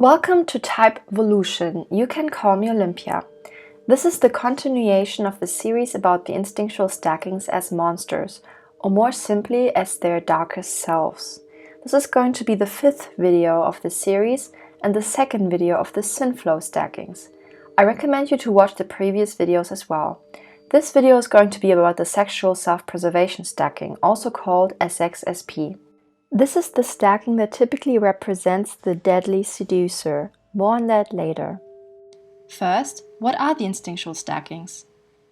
Welcome to Type Evolution. You can call me Olympia. This is the continuation of the series about the instinctual stackings as monsters, or more simply as their darkest selves. This is going to be the fifth video of the series and the second video of the Synflow stackings. I recommend you to watch the previous videos as well. This video is going to be about the sexual self-preservation stacking, also called SXSP. This is the stacking that typically represents the deadly seducer. More on that later. First, what are the instinctual stackings?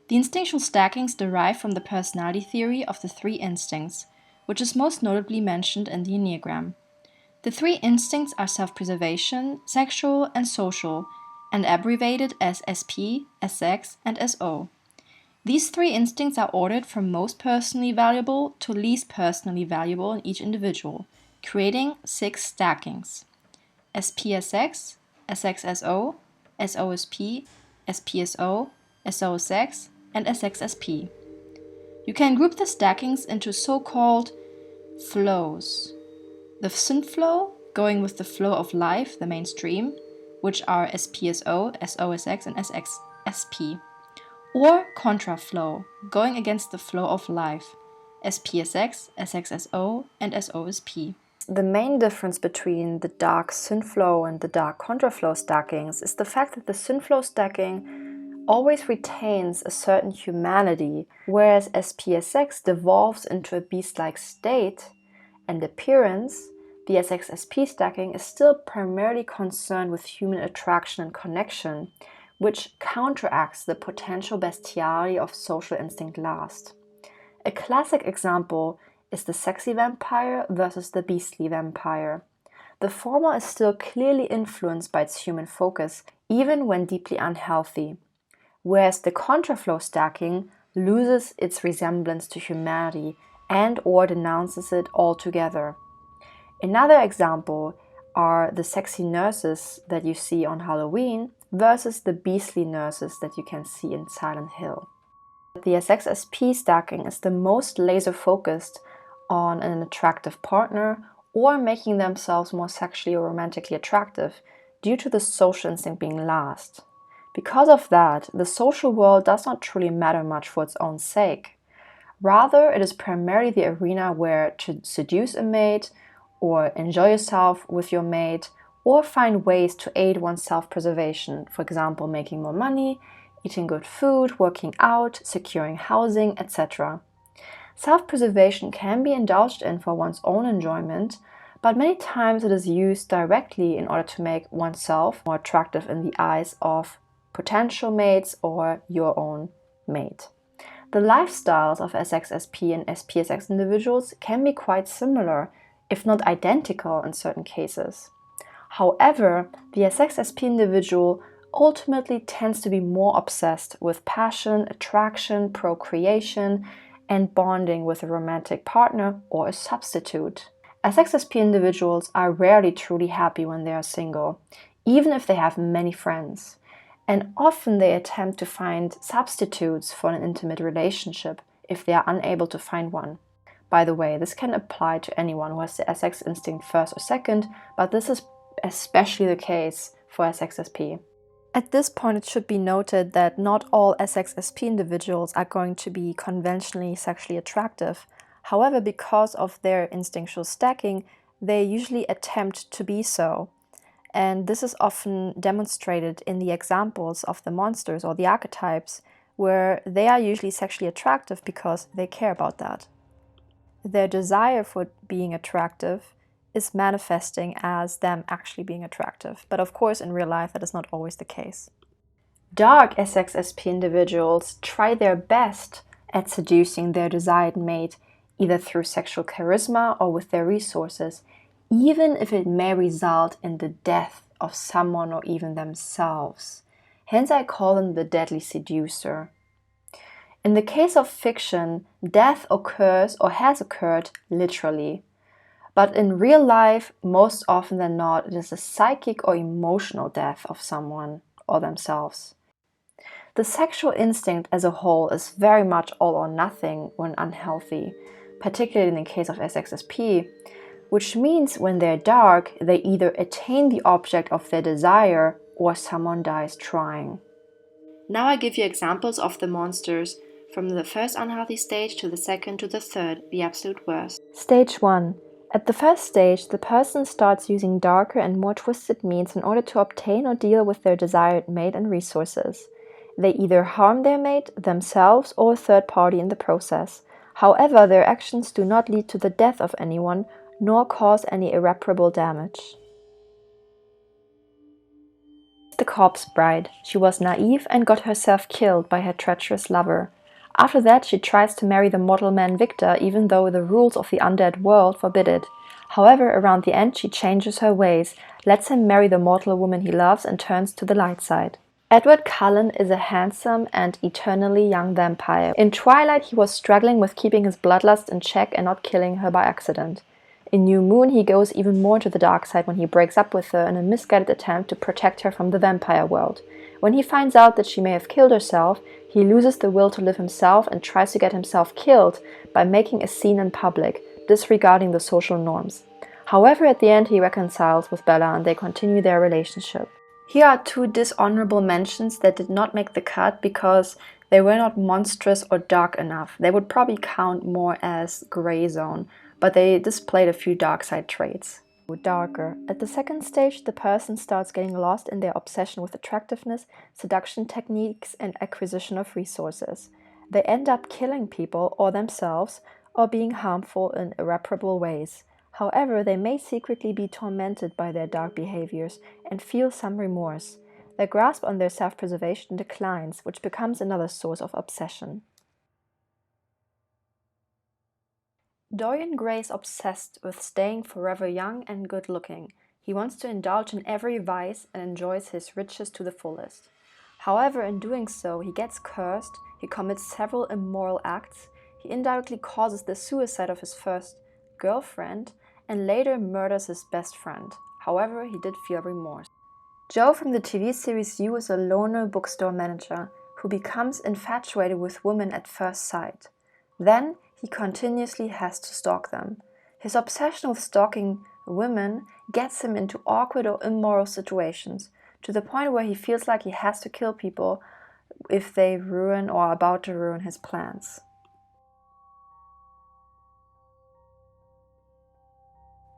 The instinctual stackings derive from the personality theory of the three instincts, which is most notably mentioned in the enneagram. The three instincts are self-preservation, sexual, and social, and abbreviated as SP, SX, and SO. These three instincts are ordered from most personally valuable to least personally valuable in each individual, creating 6 stackings: SPSX, SXSO, SOSP, SPSO, SOSX, and SXSP. You can group the stackings into so-called flows. The Synflow, going with the flow of life, the mainstream, which are SPSO, SOSX, and SXSP. Or Contraflow, going against the flow of life, SPSX, SXSO, and SOSP. The main difference between the dark Synflow and the dark Contraflow stackings is the fact that the Synflow stacking always retains a certain humanity, whereas SPSX devolves into a beast-like state and appearance. The SXSP stacking is still primarily concerned with human attraction and connection, which counteracts the potential bestiality of social instinct lust. A classic example is the sexy vampire versus the beastly vampire. The former is still clearly influenced by its human focus, even when deeply unhealthy, whereas the Contraflow stacking loses its resemblance to humanity and/or denounces it altogether. Another example are the sexy nurses that you see on Halloween versus the beastly nurses that you can see in Silent Hill. The SXSP stacking is the most laser focused on an attractive partner or making themselves more sexually or romantically attractive due to the social instinct being last. Because of that, the social world does not truly matter much for its own sake. Rather, it is primarily the arena where to seduce a mate or enjoy yourself with your mate, or find ways to aid one's self-preservation, for example, making more money, eating good food, working out, securing housing, etc. Self-preservation can be indulged in for one's own enjoyment, but many times it is used directly in order to make oneself more attractive in the eyes of potential mates or your own mate. The lifestyles of SXSP and SPSX individuals can be quite similar, if not identical in certain cases. However, the SXSP individual ultimately tends to be more obsessed with passion, attraction, procreation, and bonding with a romantic partner or a substitute. SXSP individuals are rarely truly happy when they are single, even if they have many friends, and often they attempt to find substitutes for an intimate relationship if they are unable to find one. By the way, this can apply to anyone who has the SX instinct first or second, but this is especially the case for SXSP. At this point, it should be noted that not all SXSP individuals are going to be conventionally sexually attractive. However, because of their instinctual stacking, they usually attempt to be so. And this is often demonstrated in the examples of the monsters or the archetypes, where they are usually sexually attractive because they care about that. Their desire for being attractive is manifesting as them actually being attractive. But of course, in real life, that is not always the case. Dark SXSP individuals try their best at seducing their desired mate, either through sexual charisma or with their resources, even if it may result in the death of someone or even themselves. Hence, I call them the deadly seducer. In the case of fiction, death occurs or has occurred literally. But in real life, most often than not, it is a psychic or emotional death of someone or themselves. The sexual instinct as a whole is very much all or nothing when unhealthy, particularly in the case of SXSP. which means when they're dark, they either attain the object of their desire or someone dies trying. Now I give you examples of the monsters from the first unhealthy stage to the second to the third, the absolute worst. Stage 1. At the first stage, the person starts using darker and more twisted means in order to obtain or deal with their desired mate and resources. They either harm their mate, themselves, or a third party in the process. However, their actions do not lead to the death of anyone, nor cause any irreparable damage. The corpse bride. She was naive and got herself killed by her treacherous lover. After that, she tries to marry the mortal man Victor, even though the rules of the undead world forbid it. However, around the end, she changes her ways, lets him marry the mortal woman he loves, and turns to the light side. Edward Cullen is a handsome and eternally young vampire. In Twilight, he was struggling with keeping his bloodlust in check and not killing her by accident. In New Moon, he goes even more to the dark side when he breaks up with her in a misguided attempt to protect her from the vampire world. When he finds out that she may have killed herself, he loses the will to live himself and tries to get himself killed by making a scene in public, disregarding the social norms. However, at the end, he reconciles with Bella and they continue their relationship. Here are two dishonorable mentions that did not make the cut because they were not monstrous or dark enough. They would probably count more as gray zone, but they displayed a few dark side traits. Darker. At the second stage, the person starts getting lost in their obsession with attractiveness, seduction techniques, and acquisition of resources. They end up killing people or themselves, or being harmful in irreparable ways. However, they may secretly be tormented by their dark behaviors and feel some remorse. Their grasp on their self-preservation declines, which becomes another source of obsession. Dorian Gray is obsessed with staying forever young and good-looking. He wants to indulge in every vice and enjoys his riches to the fullest. However, in doing so, he gets cursed, he commits several immoral acts, he indirectly causes the suicide of his first girlfriend, and later murders his best friend. However, he did feel remorse. Joe from the TV series You is a loner bookstore manager who becomes infatuated with women at first sight. Then, he continuously has to stalk them. His obsession with stalking women gets him into awkward or immoral situations, to the point where he feels like he has to kill people if they ruin or are about to ruin his plans.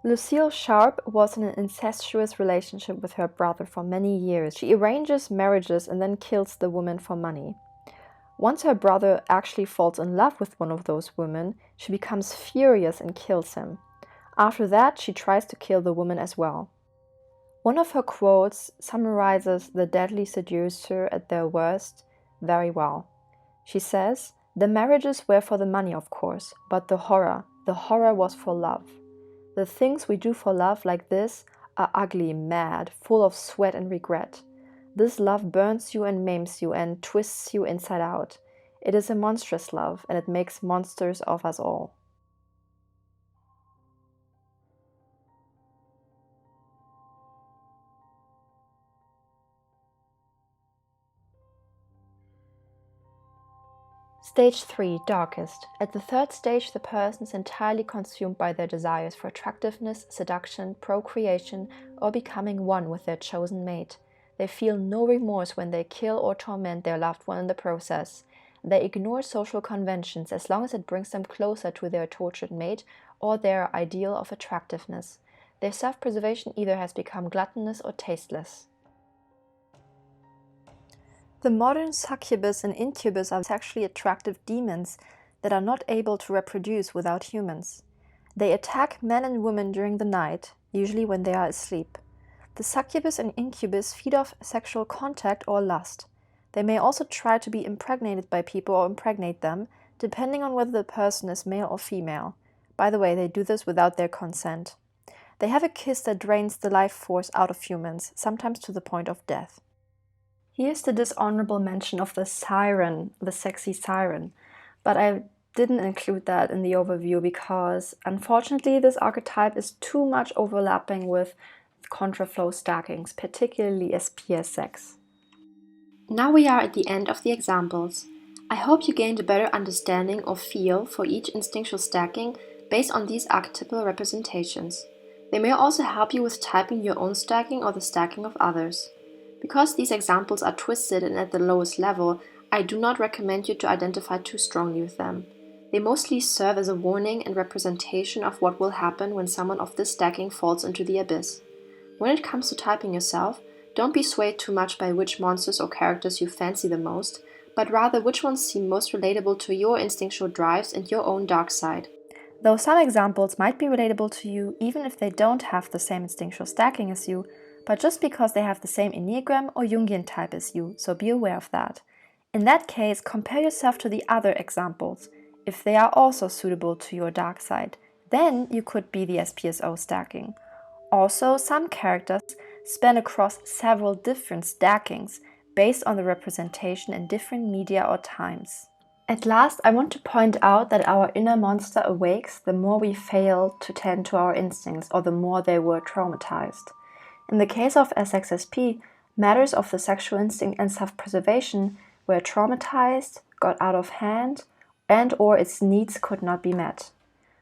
Lucille Sharp was in an incestuous relationship with her brother for many years. She arranges marriages and then kills the woman for money. Once her brother actually falls in love with one of those women, she becomes furious and kills him. After that, she tries to kill the woman as well. One of her quotes summarizes the deadly seducer at their worst very well. She says, "The marriages were for the money, of course, but the horror was for love. The things we do for love like this are ugly, mad, full of sweat and regret. This love burns you and maims you and twists you inside out. It is a monstrous love, and it makes monsters of us all." Stage 3, darkest. At the third stage, the person is entirely consumed by their desires for attractiveness, seduction, procreation, or becoming one with their chosen mate. They feel no remorse when they kill or torment their loved one in the process. They ignore social conventions as long as it brings them closer to their tortured mate or their ideal of attractiveness. Their self-preservation either has become gluttonous or tasteless. The modern succubus and incubus are sexually attractive demons that are not able to reproduce without humans. They attack men and women during the night, usually when they are asleep. The succubus and incubus feed off sexual contact or lust. They may also try to be impregnated by people or impregnate them, depending on whether the person is male or female. By the way, they do this without their consent. They have a kiss that drains the life force out of humans, sometimes to the point of death. Here's the dishonorable mention of the siren, the sexy siren, but I didn't include that in the overview because, unfortunately, this archetype is too much overlapping with contraflow stackings, particularly SPS6. Now we are at the end of the examples. I hope you gained a better understanding or feel for each instinctual stacking based on these archetypal representations. They may also help you with typing your own stacking or the stacking of others. Because these examples are twisted and at the lowest level, I do not recommend you to identify too strongly with them. They mostly serve as a warning and representation of what will happen when someone of this stacking falls into the abyss. When it comes to typing yourself, don't be swayed too much by which monsters or characters you fancy the most, but rather which ones seem most relatable to your instinctual drives and your own dark side. Though some examples might be relatable to you even if they don't have the same instinctual stacking as you, but just because they have the same enneagram or Jungian type as you, so be aware of that. In that case, compare yourself to the other examples, if they are also suitable to your dark side. Then you could be the SPSO stacking. Also, some characters span across several different stackings based on the representation in different media or times. At last, I want to point out that our inner monster awakes the more we fail to tend to our instincts or the more they were traumatized. In the case of SXSP, matters of the sexual instinct and self-preservation were traumatized, got out of hand, and or its needs could not be met.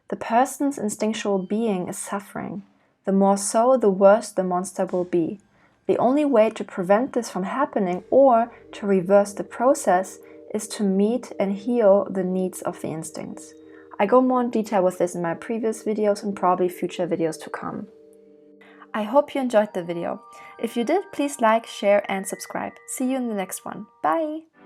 The person's instinctual being is suffering. The more so, the worse the monster will be. The only way to prevent this from happening or to reverse the process is to meet and heal the needs of the instincts. I go more in detail with this in my previous videos and probably future videos to come. I hope you enjoyed the video. If you did, please like, share and subscribe. See you in the next one. Bye!